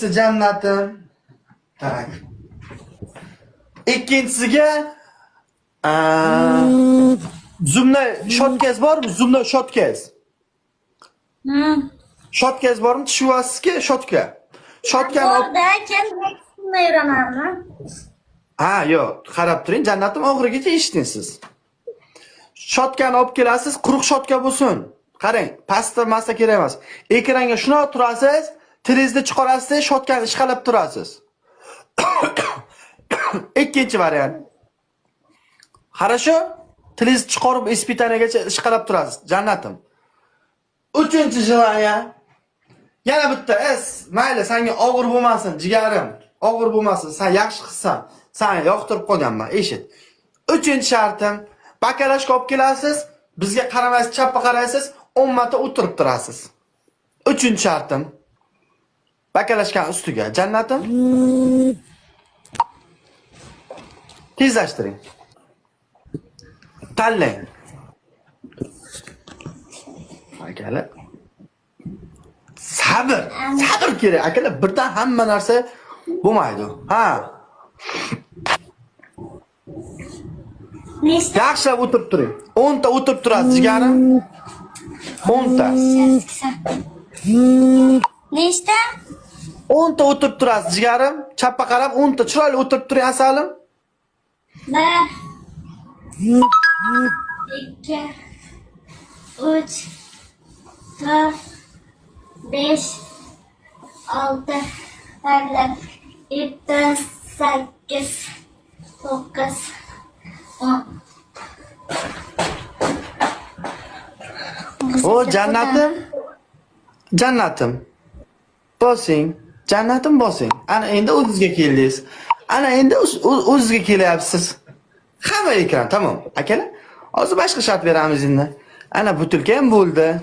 Jannatim. Tak. İkincisiga zumna shotkaz bormi? Zumna shotkaz. Shotkaz bormi? Tushyapsizki, shotka. Shotkani Borda, keyin yuramanmi? Ha, yo'q, qarab turing, jannatim, oxirigacha eshiting siz. Shotkani olib kelasiz, quruq shotka bo'lsin. Qarang, pasta masta kerak emas. Ekranga shuna turasiz, tilingizni chiqarasiz, shotkani ishqalab turasiz. Ikkinchi variant. Хорошо? Tilingizni chiqarib ispitaniyaga ishqalab turasiz, jannatim. Uchinchi variant. Yana bitta, mayli, senga og'ir bo'lmasin, jigarim. Og'ir bo'lmasin, sen yaxshi qilsan. Sen yoqtirib qolganman, eshit. Uchinchi shartim, bakalashka olib kelasiz, bizga qaramaysiz, chapga qaraysiz, 10 marta o'tirib turasiz. Uchinchi shartim. Bakalashkani ustiga, jannatim. Tezlashtiring. Tanlang. Akalar. Sabr kerak, akalar. Birdan hamma narsa bo'lmaydi. Ha. Nechta? Yaxshilab o'tirib turing. 10 ta o'tirib turasiz, jigarim. 10 ta. Nechta? 10 ta o'tirib turasiz, jigarim. Chapga qarab 10 ta chiroyli o'tirib turing, asalim. 1 2 3 4 5 6 7 8 9 10. O jannatim. Jannatim. Bosing. Jannatim bosing. Ana endi o'zingizga keldingiz. Ana endi o'zingizga kelyapsiz. Hamma ekran tamom. Akalar, hozir boshqa shart beramiz endi. Ana butilka ham bo'ldi.